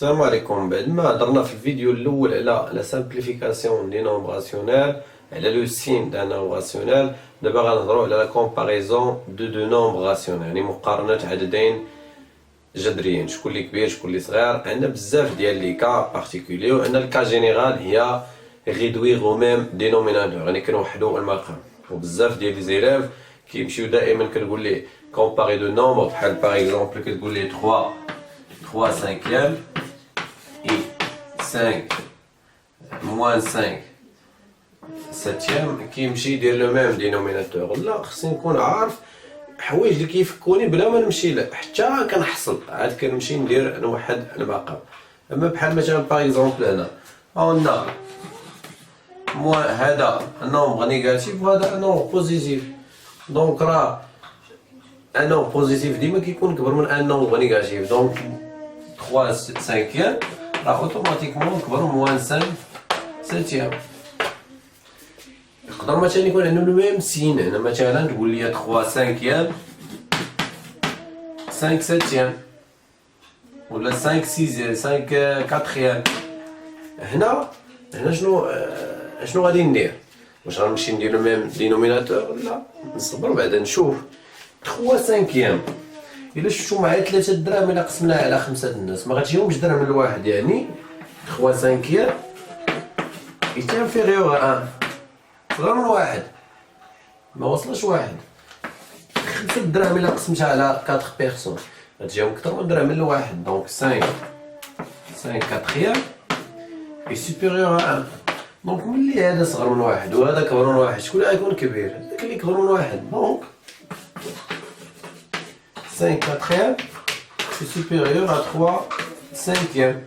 السلام عليكم. بعد ما هضرنا في الفيديو الاول على لا سامبليفيكاسيون دي نومبر راسيونيل، على لو سين دان نومبر راسيونيل، دابا غنهضروا على لا كومباريزون دو نومبر راسيونيل، يعني مقارنه عددين جذريين، شكون اللي كبير شكون اللي صغير. عندنا بزاف ديال لي كا بارتيكولي، وعندنا الكا جينيرال هي ريدوير او ميم دينوميناتور، يعني كنوحدوا المقام. وبزاف ديال لي زيلاف كيمشيو دائما كنقول ليه كومباري دو نومبر، بحال باغ اكزومبل كتقول ليه 3 cinquièmes et 5 moins 5 septième كيمشي يدير لو ميم دينوميناتور. لا، خصني نكون عارف حوايج اللي كيفكوني بلا ما نمشي حتى كنحصل، عاد كنمشي ندير نوحد المقام. اما بحال مثلا باغ اكزومبل هنا قلنا هذا نومبر نيجاتيف وهذا نومبر بوزيتيف، دونك راه ان نومبر بوزيتيف ديما كيكون كبر من ان نومبر نيجاتيف، دونك 3 cinquièmes راه اوتوماتيكمون كبر من موان 5 septième. يقدر مثلا يكون عندنا لو ميم سين، هنا مثلا تقول لي 3 cinquièmes 5 septième ولا 5 sixième 5 quatrième. هنا شنو غادي ندير؟ واش غنمشي ندير لو ميم دينوميناتور؟ لا، نصبر بعدا نشوف. 3 cinquième إلا شفتو معايا 3 دراهم، إلا قسمناها على 5 الناس ما غاتجيهمش درهم لواحد، يعني 3 cinquième est inférieur à 1، صغر من واحد، ما وصلش واحد. 5 دراهم إلا قسمتها على 4 بيرسون غاتجيهم كتر من درهم لواحد، دونك 5 quatrième est supérieur à 1. دونك ملي هذا صغر من واحد وهذا كبر من واحد، شكون اللي غيكون كبير؟ داك اللي كبر من واحد. دونك 5 quatrième c'est supérieur à 3 cinquième.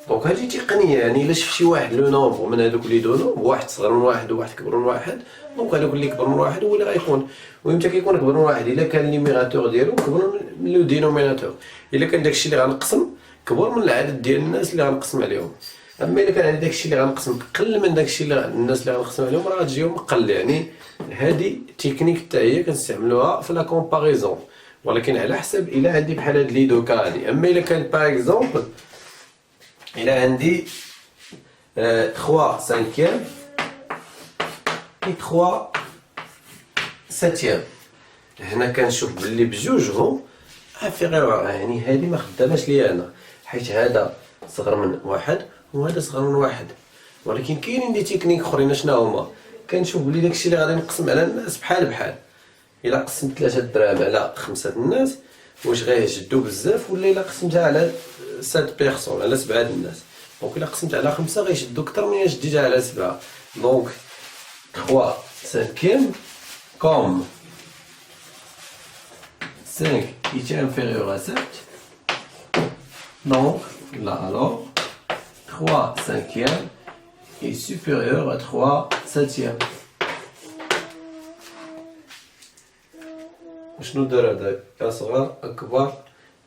دونك هذه تقنيه، يعني الا شفتي واحد لو نومبر من هذوك لي دو نومبر، واحد صغر من واحد وواحد كبر من واحد، دونك هذاك اللي كبر من واحد هو اللي غيكون. وامتى كيكون كبر من واحد؟ الا كان النيميراتور ديالو كبر من لو دينوميناتور، الا كان داكشي اللي غنقسم كبر من العدد ديال الناس اللي غنقسم عليهم. اما الا كان عندي داكشي اللي غنقسم قل من داكشي اللي الناس اللي غنقسم عليهم راه غتجيهم قل. يعني هذه تكنيك حتى هي كنستعملوها في لا كومباريزون، ولكن على حسب الا عندي بحال هاد لي دو كا هادي. اما الا كان باغ اكزومبل الا عندي 3 cinquième et 3 septième، هنا كنشوف بلي بجوجهم انفيريور، يعني هادي ما خداماش ليا انا، حيت هذا صغر من واحد وهذا صغر من واحد. ولكن كاينين دي تكنيك اخرين، شنو هما؟ كنشوف بلي داكشي اللي غادي نقسم على الناس بحال الا قسمت 3 دراهم على 5 الناس واش غيشدو بزاف، ولا الا قسمتها على 7 بيرسون على 7 الناس، دونك الا قسمت على 5 غيشدو اكثر من الا شديتها على 7. دونك 3 cinquième comme 5 est inférieur à 7، donc là alors 3 cinquième est supérieur à 3 septième. شنو دار هذاك؟ اصغر اكبر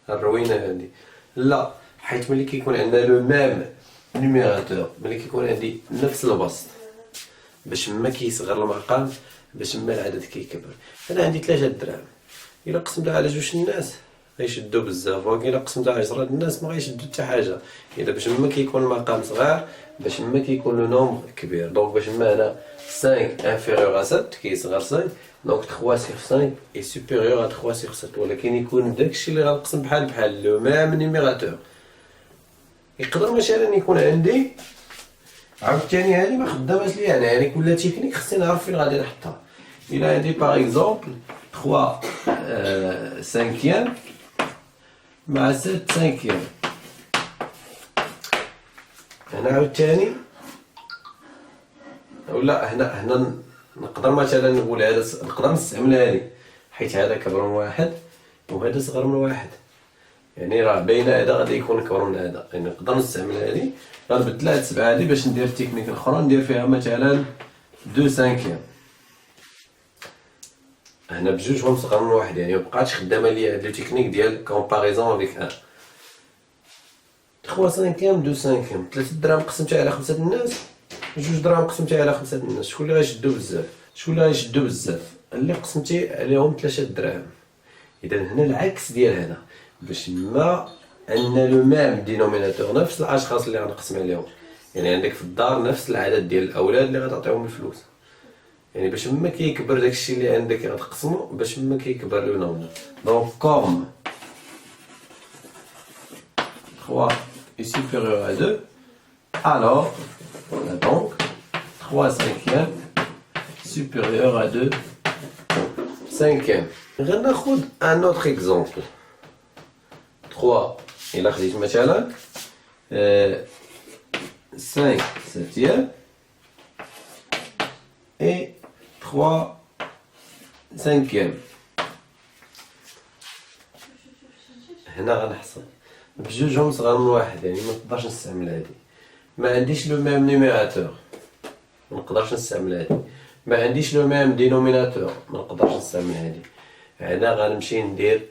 الروينه هذه؟ لا، حيت ملي كيكون عندنا لو ميم نيميراتور، ملي كيكون عندي نفس البسط، باش ما كيصغر المقام باش ما العدد كيكبر. انا عندي 3 دراهم، الا قسمتها على جوج الناس غيشدوا بزاف، ولكن الا قسمتها على 10 الناس ما غيشدوا حتى حاجه. اذا باش ما كيكون المقام صغير باش ما كيكون لو نومبر كبير، دونك باش ما هنا 5 inférieur à 7 كيصغر 5، دونك 3 sur 5 est supérieur à 3 sur 7، ولكن يكون داكشي اللي غنقسم بحال لو ميم نيميراتور. يقدر مثلا يكون عندي عاوتاني هذه ما خداماش ليا انا، يعني كل تكنيك خصني نعرف فين غادي نحطها. الا عندي باغ اكزومبل 3 cinquième مع 7 cinquième، هنا عاوتاني ولا هنا نقدر مثلا نقول هذا نقدر نستعمل هذه، حيت هذا كبر من واحد وهذا صغر من واحد، يعني راه باينه هذا غادي يكون كبر من هذا، يعني نقدر نستعمل هذه غنبدل هاد 7 هذه باش ندير تكنيك اخرى ندير فيها مثلا 2 cinquième. هنا بجوجهم صغر من واحد، يعني مبقاتش خدامه ليا هاد لو تكنيك ديال كومباريزون افيك 1. 3 cinquième 2 cinquième، 3 دراهم قسمتها على 5 الناس، 2 دراهم قسمتي على 5 الناس، شكون اللي غيشدو بزاف؟ اللي قسمتي عليهم 3 دراهم. اذا هنا العكس ديال هنا، باش ما عندنا لو ميم دينوميناتور، نفس الاشخاص اللي غنقسم عليهم. يعني عندك في الدار نفس العدد ديال الاولاد اللي غتعطيهم الفلوس، يعني باش ما كيكبر داكشي اللي عندك غتقسمو باش ما كيكبر لو نومبر. دونك كوم 3 est supérieur à 2, alors donc 3 cinquièmes supérieur à 2 cinquièmes. غناخد un autre exemple. 3 إلا خديت مثلا 5 septièmes et 3 cinquièmes. هنا غنحصل بجوجهم صغار من واحد، يعني منقدرش نستعمل هادي. ما عنديش لو ميم نيميراتور، منقدرش نستعمل هادي. ما عنديش لو ميم دينوميناتور، منقدرش نستعمل هادي. هنا غنمشي ندير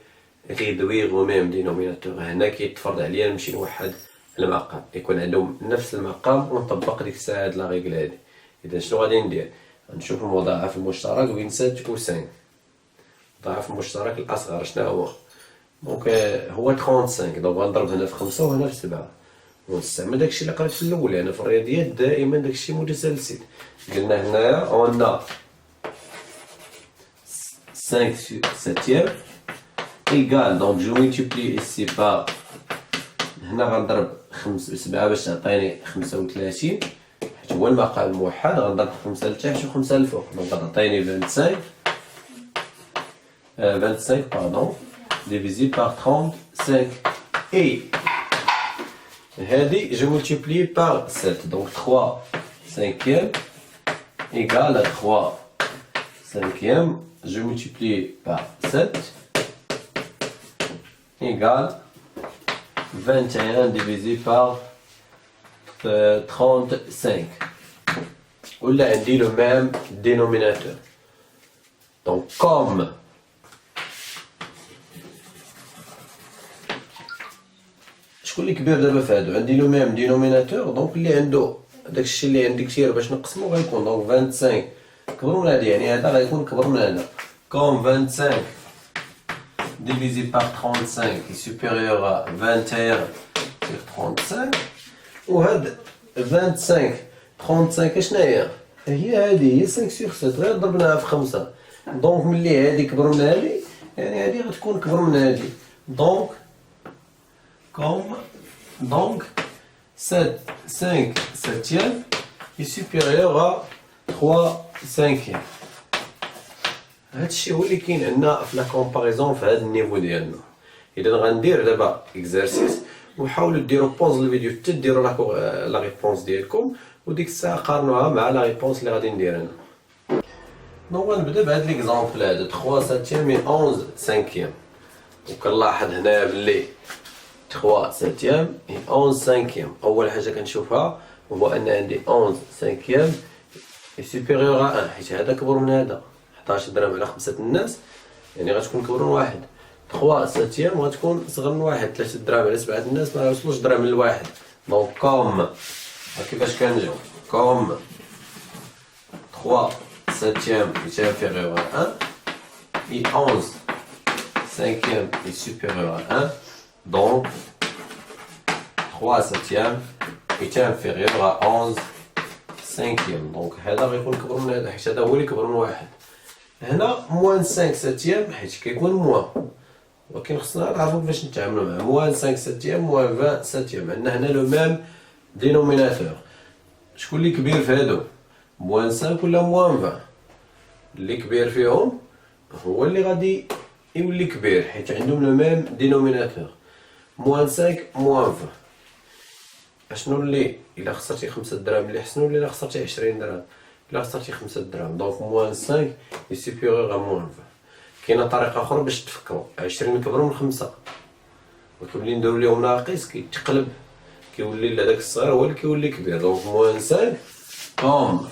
ريدويغ او ميم دينوميناتور. هنا كيتفرض عليا نمشي نوحد المقام، يكون عندهم نفس المقام ونطبق ديك الساعة هاد لا ريغل هادي. إذا شنو غادي ندير؟ غنشوف المضاعف المشترك بين 7 و 5. المضاعف المشترك الأصغر شنو هو؟ دونك هو 35. دونك غنضرب هنا في 5 وهنا في 7 ونستعمل داكشي اللي قريت في الأول. يعني في الرياضيات دائما داكشي متسلسل. قلنا هنايا أون 5 septième égale, donc je multiplie ici par هنا غنضرب 5 7 باش تعطيني 35 حيت هو المقام الموحد. غنضرب 5 لتحت و 5 لفوق، دونك غتعطيني 25 pardon divisé par 35 et هادي je multiplie par 7, donc 3 cinquièmes égale à 3 cinquièmes, je multiplie par 7 égale 21 divisé par 35. ولا عندي le même dénominateur. Donc comme شكون اللي كبير دابا في هادو؟ عندي لو ميم دينوميناتور، دونك اللي عنده داكشي اللي عندي كثير باش نقسمو غيكون دونك 25 كبر من هادي، يعني هذا غيكون كبر من هذا. كوم 25 divisé par 35 est supérieur à 21 sur 35. وهاد 25 35 شنو هي؟ هي هادي هي 5 sur 7 غير ضربناها في 5. دونك ملي هادي كبر من هادي يعني هادي غتكون كبر من هادي. دونك comme donc 5 septièmes est supérieur à 3 cinquièmes. هادشي هو اللي كاين عندنا في لا كومباريزون في هاد النيفو ديالنا. اذا غندير دابا اكزرسيس وحاولوا ديروا بوز الفيديو حتى ديروا لا ريبونس ديالكم وديك الساعه قارنوها مع لا ريبونس اللي غادي ندير انا. دونك غنبدا بهاد ليكزامبل هذا 3 ساتيام و 11 سانكيام. وكنلاحظ هنايا بلي 3 ساتيام و 11 سانكيام. اول حاجه كنشوفها هو ان عندي 11 سانكيام اي سوبيريور ا 1 حيت هذا كبر من هذا. 11 درهم على 5 الناس يعني غتكون كبر من واحد. 3 ساتيام غتكون صغر من واحد. 3 دراهم على 7 الناس ما يوصلوش درهم لواحد. دونك كوم كيفاش كنجيو كوم 3 septième est inférieur à 1 et 11 cinquième est supérieur à 1, donc 3 septième est inférieur à 11 cinquième. donc هذا غيكون كبر من هذا حيت هذا هو اللي كبر من واحد. هنا موان 5 septième حيت كيكون موان، ولكن خصنا نعرفو كيفاش نتعاملو معاه. موان 5 septième موان 20 septième. عندنا هنا لو ميم دينوميناتور. شكون اللي كبير في هادو؟ موان 5 ولا موان 20؟ اللي كبير فيهم هو اللي غادي يولي كبير حيت عندهم لو ميم دينوميناتور. موان 5 موان 20. اشنو اللي الا خسرتي 5 دراهم اللي حسنوا ولا الا خسرتي 20 درهم؟ الا خسرتي 5 دراهم. دونك موان 5 اي سوبيريور ا موان 20. كاينه طريقه اخرى باش تفكروا. 20 كبروا من 5 ولكن ملي نديرو ليهم ناقص كيتقلب كيولي هذاك الصغير هو اللي كيولي كبير. دونك موان 5 كوم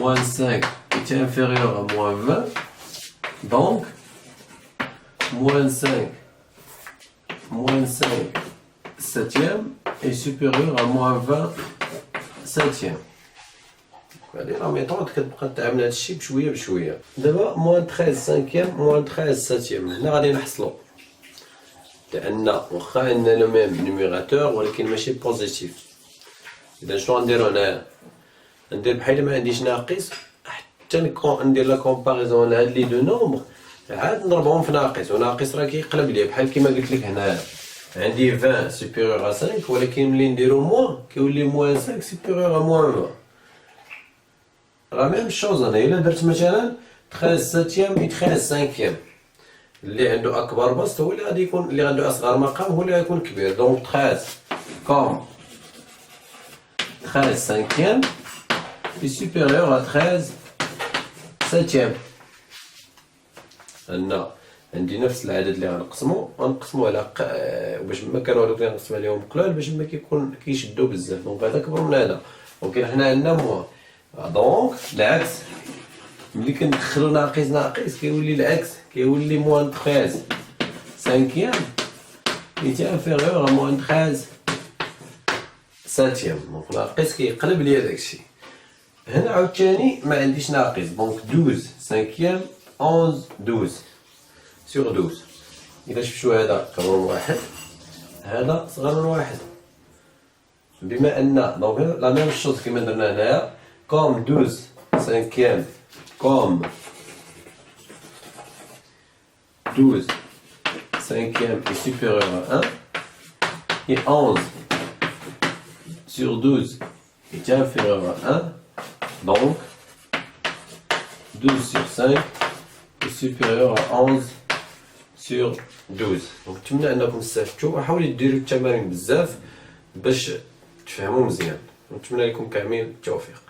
moins 5 est inférieur à moins 20, donc moins 5 septième est supérieur à moins 20 septième. هادي لا ميثود كتبقى تعامل هادشي بشويه بشويه. دابا moins 13 cinquième moins 13 septième. هنا غادي نحصلو لأن واخا عندنا لو ميم نيميراتور ولكن ماشي بوزيتيف. إذا شنو غنديرو هنايا؟ ندير بحال ما عنديش ناقص حتى ندير لا كومباريزون لهاد لي دو نومبر عاد نضربهم في ناقص، وناقص راه كيقلب ليا بحال كيما قلت لك هنايا عندي 20 سوبيريور ا 5 ولكن ملي نديرو موان كيولي موان 5 سوبيريور ا موان 20. راه ميم شوز. انا الا درت مثلا 13 ساتيام و 13 سانكيام اللي عنده اكبر بسط هو اللي غادي يكون، اللي عنده اصغر مقام هو اللي غيكون كبير. دونك 13 كوم 13 سانكيام est supérieur à 13 septième. أنا عندي نفس العدد اللي غنقسمو على باش ما كانوا هادوك اللي غنقسم عليهم قلال باش ما كيشدو بزاف. دونك هذا كبر من هذا، ولكن حنا عندنا موان. دونك العكس، ملي كندخلو ناقص كيولي العكس، كيولي موان 13 سانكيام est inférieur à moins 13 ساتيام. دونك ناقص كيقلب ليا داكشي. هنا عاوتاني ما عنديش ناقص، دونك 12 سانكيام 12 سور 12. إلا شفتو هذا كبر من واحد، هذا صغر من واحد، بما أن دونك لا ميم شوز كيما درنا هنايا كوم 12 سانكيام كوم 12 cinquième est supérieur à 1 et 11 sur 12 est inférieur à 1, donc 12 sur 5 est supérieur à 11 sur 12. donc نتمنى انكم استفدتوا، وحاولوا ديروا التمارين بزاف باش تفهموا مزيان، ونتمنى لكم كامل التوفيق.